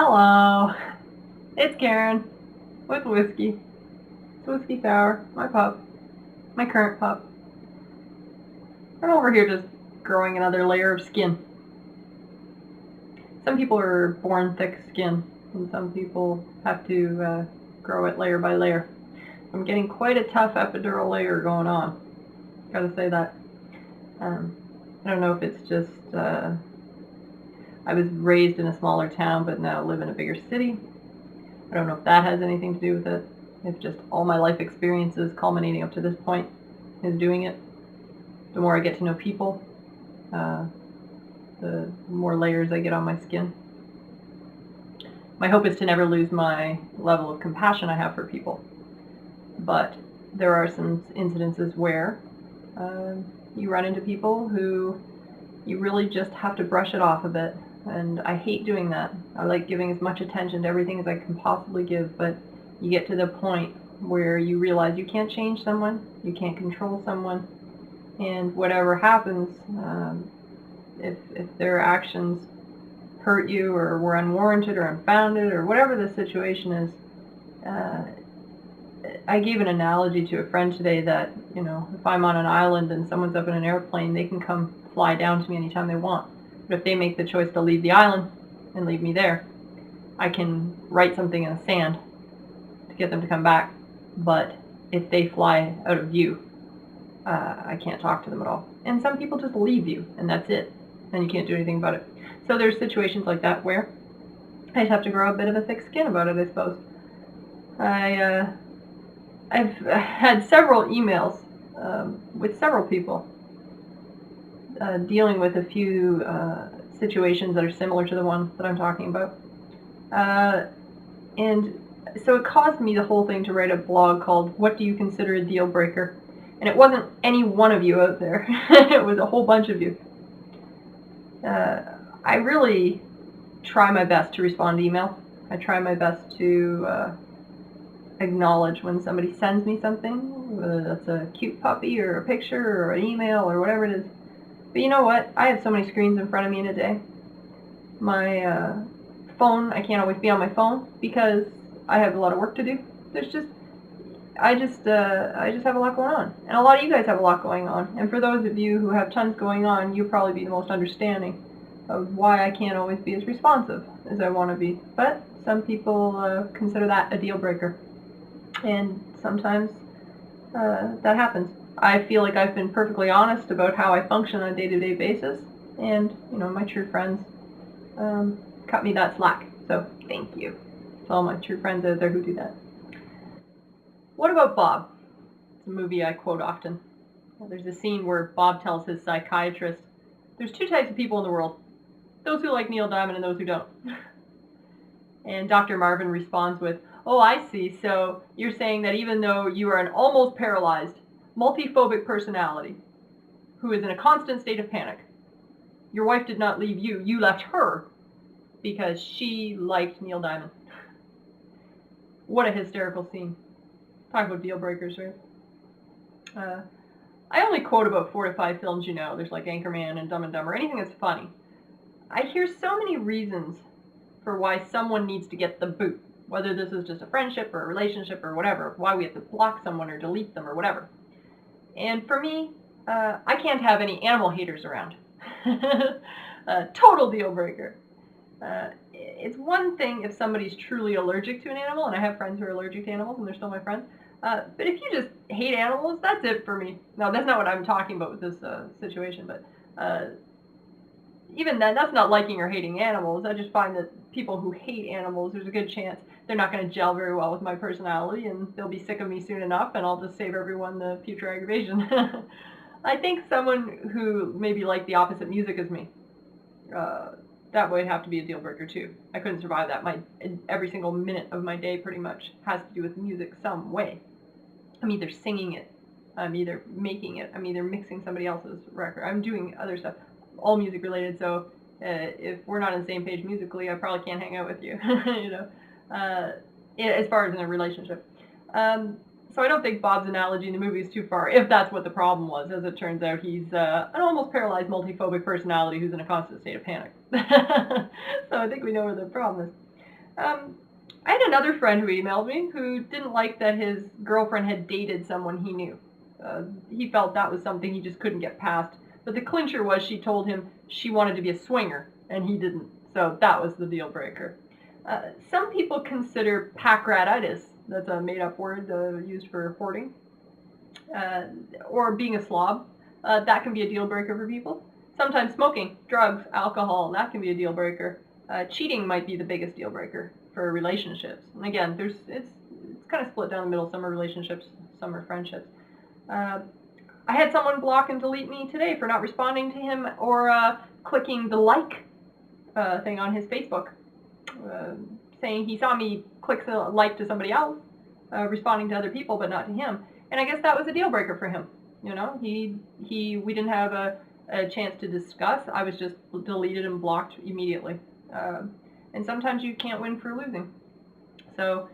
Hello, it's Karen with whiskey. It's Whiskey Sour, my pup, my current pup. I'm over here just growing another layer of skin. Some people are born thick skin, and some people have to grow it layer by layer. I'm getting quite a tough epidural layer going on. Gotta say that. I don't know if it's just I was raised in a smaller town, but now live in a bigger city. I don't know if that has anything to do with it. If just all my life experiences culminating up to this point is doing it. The more I get to know people, the more layers I get on my skin. My hope is to never lose my level of compassion I have for people. But there are some incidences where you run into people who you really just have to brush it off a bit. And I hate doing that. I like giving as much attention to everything as I can possibly give, but you get to the point where you realize you can't change someone, you can't control someone, and whatever happens, if their actions hurt you or were unwarranted or unfounded or whatever the situation is, I gave an analogy to a friend today that, if I'm on an island and someone's up in an airplane, they can come fly down to me anytime they want. But if they make the choice to leave the island and leave me there, I can write something in the sand to get them to come back. But if they fly out of view, I can't talk to them at all. And some people just leave you, and that's it. And you can't do anything about it. So there's situations like that where I just have to grow a bit of a thick skin about it, I suppose. I've had several emails with several people dealing with a few situations that are similar to the one that I'm talking about. And so it caused me the whole thing to write a blog called What Do You Consider a Deal Breaker? And it wasn't any one of you out there. It was a whole bunch of you. I really try my best to respond to email. I try my best to acknowledge when somebody sends me something, whether that's a cute puppy or a picture or an email or whatever it is. But you know what? I have so many screens in front of me in a day. My phone, I can't always be on my phone because I have a lot of work to do. I just have a lot going on. And a lot of you guys have a lot going on. And for those of you who have tons going on, you'll probably be the most understanding of why I can't always be as responsive as I want to be. But some people consider that a deal breaker. And sometimes that happens. I feel like I've been perfectly honest about how I function on a day-to-day basis, and my true friends cut me that slack. So thank you to all my true friends out there who do that. What about Bob? It's a movie I quote often. There's a scene where Bob tells his psychiatrist, "There's two types of people in the world: those who like Neil Diamond and those who don't." And Dr. Marvin responds with, "Oh, I see. So you're saying that even though you are an almost paralyzed, multiphobic personality who is in a constant state of panic, your wife did not leave you, you left her because she liked Neil Diamond." What a hysterical scene. Talk about deal breakers, right? I only quote about 4 to 5 films, There's like Anchorman and Dumb and Dumber, anything that's funny. I hear so many reasons for why someone needs to get the boot, whether this is just a friendship or a relationship or whatever, why we have to block someone or delete them or whatever. And for me, I can't have any animal haters around. Total deal breaker. It's one thing if somebody's truly allergic to an animal, and I have friends who are allergic to animals and they're still my friends. But if you just hate animals, that's it for me. Now, that's not what I'm talking about with this situation, but even then, that's not liking or hating animals. I just find that people who hate animals, there's a good chance they're not going to gel very well with my personality, and they'll be sick of me soon enough, and I'll just save everyone the future aggravation. I think someone who maybe liked the opposite music as me, that would have to be a deal breaker too. I couldn't survive that. Every single minute of my day pretty much has to do with music some way. I'm either singing it, I'm either making it, I'm either mixing somebody else's record, I'm doing other stuff, all music related. So if we're not on the same page musically, I probably can't hang out with you, as far as in a relationship. So I don't think Bob's analogy in the movie is too far, if that's what the problem was. As it turns out, he's an almost paralyzed multiphobic personality who's in a constant state of panic. So I think we know where the problem is. I had another friend who emailed me who didn't like that his girlfriend had dated someone he knew. He felt that was something he just couldn't get past. But the clincher was she told him she wanted to be a swinger, and he didn't. So that was the deal breaker. Some people consider packratitis, that's a made-up word used for hoarding, uh, or being a slob. That can be a deal breaker for people. Sometimes smoking, drugs, alcohol, that can be a deal breaker. Cheating might be the biggest deal breaker for relationships. And again, it's kind of split down the middle. Some are relationships, some are friendships. I had someone block and delete me today for not responding to him or clicking the like thing on his Facebook, saying he saw me click the like to somebody else, responding to other people, but not to him. And I guess that was a deal breaker for him. You know, we didn't have a chance to discuss. I was just deleted and blocked immediately. And sometimes you can't win for losing. So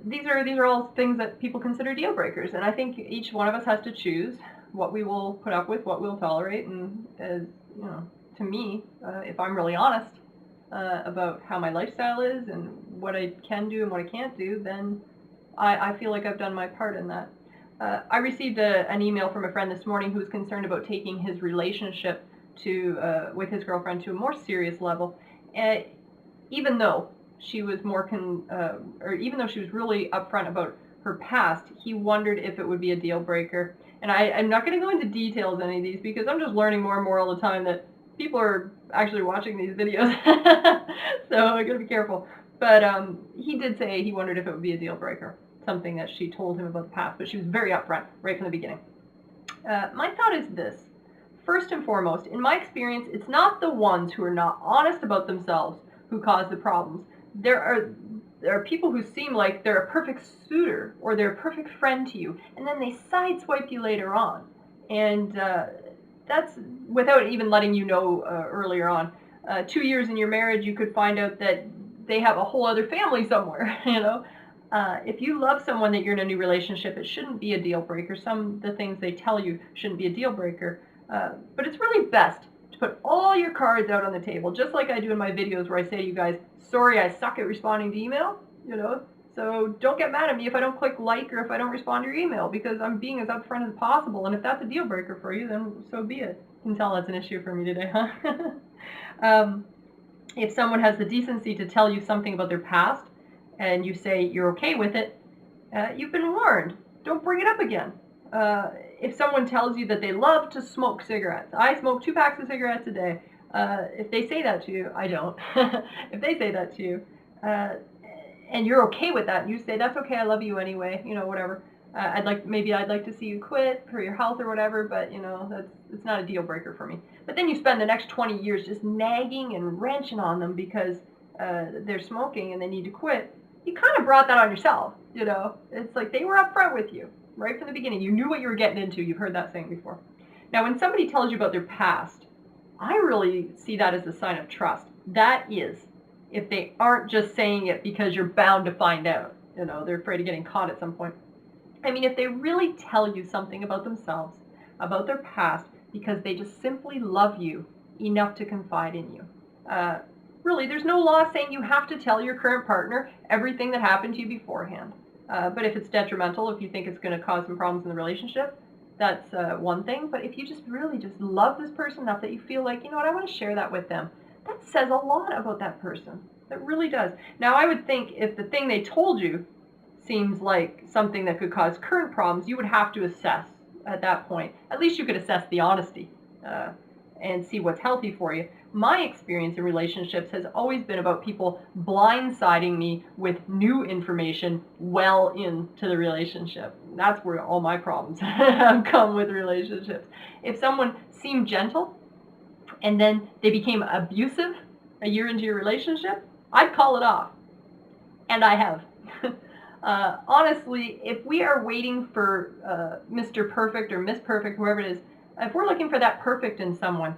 these are all things that people consider deal breakers, and I think each one of us has to choose what we will put up with, what we'll tolerate, and as you know, to me, if I'm really honest about how my lifestyle is and what I can do and what I can't do, then I feel like I've done my part in that. I received an email from a friend this morning who was concerned about taking his relationship with his girlfriend to a more serious level, even though she was even though she was really upfront about her past, he wondered if it would be a deal breaker. And I'm not going to go into details on any of these because I'm just learning more and more all the time that people are actually watching these videos. So I got to be careful. But he did say he wondered if it would be a deal breaker, something that she told him about the past, but she was very upfront right from the beginning. My thought is this. First and foremost, in my experience, it's not the ones who are not honest about themselves who cause the problems. There are people who seem like they're a perfect suitor or they're a perfect friend to you, and then they sideswipe you later on. And that's without even letting you know earlier on. 2 years in your marriage, you could find out that they have a whole other family somewhere, you know. If you love someone that you're in a new relationship, it shouldn't be a deal breaker. Some of the things they tell you shouldn't be a deal breaker. But it's really best to put all your cards out on the table, just like I do in my videos where I say to you guys, sorry, I suck at responding to email, you know, so don't get mad at me if I don't click like or if I don't respond to your email, because I'm being as upfront as possible. And if that's a deal breaker for you, then so be it. You can tell that's an issue for me today, huh? If someone has the decency to tell you something about their past and you say you're okay with it, you've been warned. Don't bring it up again. If someone tells you that they love to smoke cigarettes, I smoke 2 packs of cigarettes a day. If they say that to you, I don't. If they say that to you, and you're okay with that, and you say that's okay, I love you anyway, you know, whatever. I'd like to see you quit for your health or whatever, but you know, it's not a deal breaker for me. But then you spend the next 20 years just nagging and wrenching on them because they're smoking and they need to quit. You kind of brought that on yourself, you know. It's like they were upfront with you right from the beginning. You knew what you were getting into. You've heard that saying before. Now, when somebody tells you about their past, I really see that as a sign of trust. That is, if they aren't just saying it because you're bound to find out, you know, they're afraid of getting caught at some point. I mean, if they really tell you something about themselves, about their past, because they just simply love you enough to confide in you. Really, there's no law saying you have to tell your current partner everything that happened to you beforehand. But if it's detrimental, if you think it's going to cause some problems in the relationship, that's one thing. But if you just really just love this person enough that you feel like, you know what, I want to share that with them, that says a lot about that person. It really does. Now, I would think if the thing they told you seems like something that could cause current problems, you would have to assess at that point. At least you could assess the honesty and see what's healthy for you. My experience in relationships has always been about people blindsiding me with new information well into the relationship. That's where all my problems have come with relationships. If someone seemed gentle and then they became abusive a year into your relationship, I'd call it off. And I have. Honestly, if we are waiting for Mr. Perfect or Miss Perfect, whoever it is, if we're looking for that perfect in someone,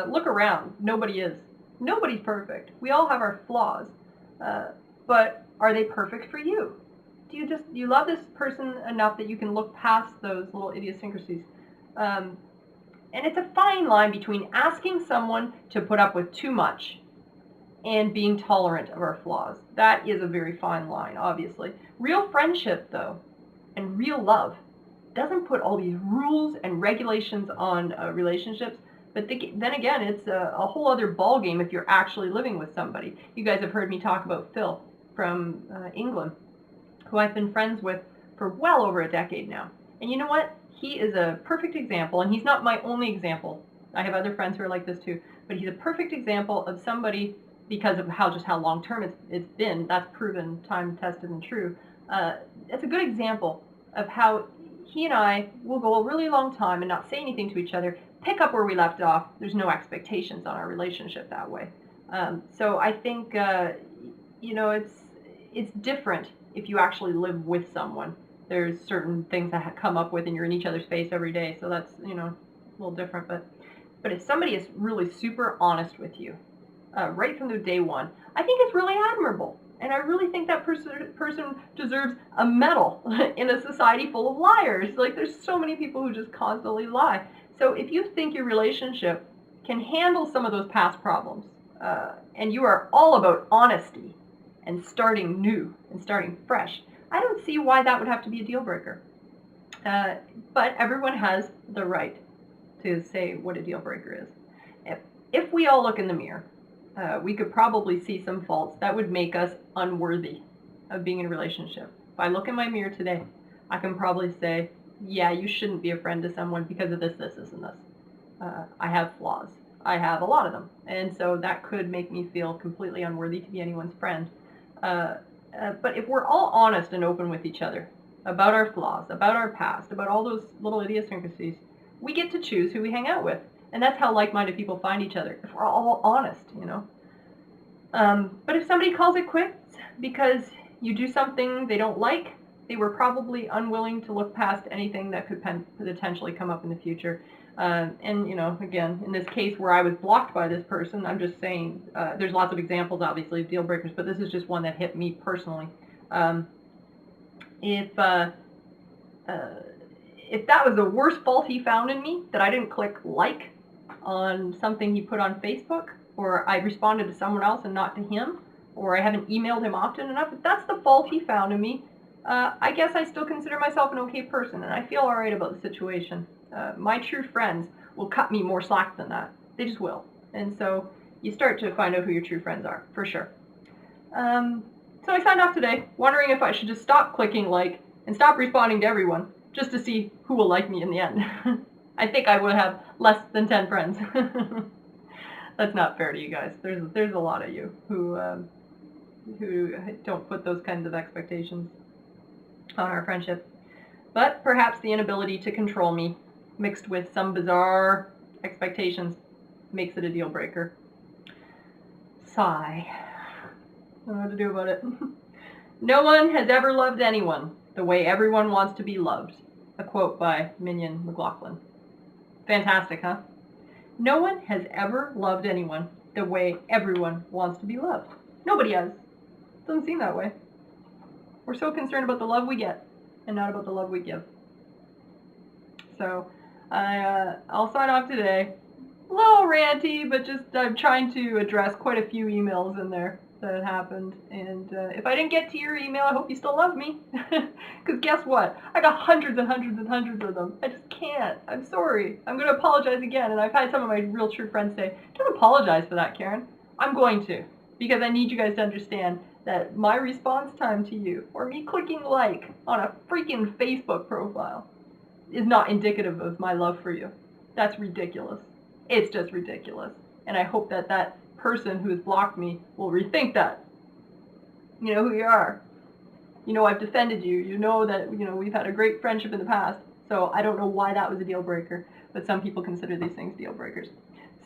look around. Nobody is. Nobody's perfect. We all have our flaws. But are they perfect for you? Do you love this person enough that you can look past those little idiosyncrasies? And it's a fine line between asking someone to put up with too much and being tolerant of our flaws. That is a very fine line, obviously. Real friendship, though, and real love doesn't put all these rules and regulations on relationships. But then again, it's a whole other ballgame if you're actually living with somebody. You guys have heard me talk about Phil from England, who I've been friends with for well over a decade now. And you know what? He is a perfect example, and he's not my only example. I have other friends who are like this too, but he's a perfect example of somebody, because of how long term it's been. That's proven, time tested and true. It's a good example of how he and I will go a really long time and not say anything to each other, pick up where we left off. There's no expectations on our relationship that way. So I think it's different if you actually live with someone. There's certain things that come up with, and you're in each other's face every day, so that's a little different. But if somebody is really super honest with you, right from the day one, I think it's really admirable. And I really think that person deserves a medal in a society full of liars. Like, there's so many people who just constantly lie. So if you think your relationship can handle some of those past problems, and you are all about honesty and starting new and starting fresh, I don't see why that would have to be a deal breaker. But everyone has the right to say what a deal breaker is. If we all look in the mirror, we could probably see some faults that would make us unworthy of being in a relationship. If I look in my mirror today, I can probably say, yeah, you shouldn't be a friend to someone because of this, and this. I have flaws. I have a lot of them. And so that could make me feel completely unworthy to be anyone's friend. But if we're all honest and open with each other about our flaws, about our past, about all those little idiosyncrasies, we get to choose who we hang out with. And that's how like-minded people find each other, if we're all honest, But if somebody calls it quits because you do something they don't like, they were probably unwilling to look past anything that could potentially come up in the future. And, again, in this case where I was blocked by this person, I'm just saying, there's lots of examples, obviously, of deal breakers, but this is just one that hit me personally. If that was the worst fault he found in me, that I didn't click like on something he put on Facebook, or I responded to someone else and not to him, or I haven't emailed him often enough, if that's the fault he found in me, I guess I still consider myself an okay person, and I feel all right about the situation. My true friends will cut me more slack than that. They just will. And so you start to find out who your true friends are, for sure. So I signed off today, wondering if I should just stop clicking like and stop responding to everyone, just to see who will like me in the end. I think I would have less than 10 friends. That's not fair to you guys. There's a lot of you who don't put those kinds of expectations on our friendship. But perhaps the inability to control me, mixed with some bizarre expectations, makes it a deal breaker. Sigh. I don't know what to do about it. No one has ever loved anyone the way everyone wants to be loved. A quote by Minion McLaughlin. Fantastic, huh? No one has ever loved anyone the way everyone wants to be loved. Nobody has. Doesn't seem that way. We're so concerned about the love we get and not about the love we give. So I'll sign off today. A little ranty, but just I'm trying to address quite a few emails in there that happened. And if I didn't get to your email, I hope you still love me. Because guess what? I got hundreds and hundreds and hundreds of them. I just can't. I'm sorry. I'm going to apologize again. And I've had some of my real true friends say, don't apologize for that, Karen. I'm going to. Because I need you guys to understand that my response time to you, or me clicking like on a freaking Facebook profile, is not indicative of my love for you. That's ridiculous. It's just ridiculous. And I hope that that person who has blocked me will rethink that. You know who you are. You know I've defended you. You know that we've had a great friendship in the past. So I don't know why that was a deal breaker, but some people consider these things deal breakers.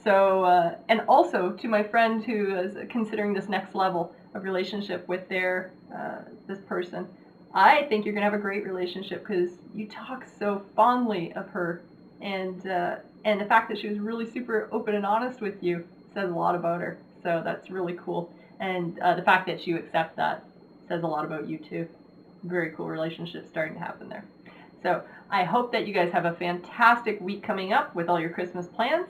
So, and also to my friend who is considering this next level of relationship with this person, I think you're gonna have a great relationship because you talk so fondly of her, and the fact that she was really super open and honest with you says a lot about her. So that's really cool, and the fact that you accept that says a lot about you too. Very cool relationship starting to happen there. So I hope that you guys have a fantastic week coming up with all your Christmas plans.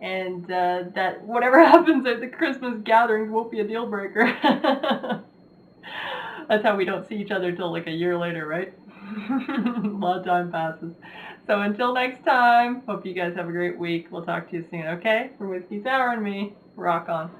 and that whatever happens at the Christmas gatherings won't be a deal breaker. That's how we don't see each other till like a year later, right? A lot of time passes. So until next time, hope you guys have a great week. We'll talk to you soon, okay? From Whiskey Sour and me, rock on.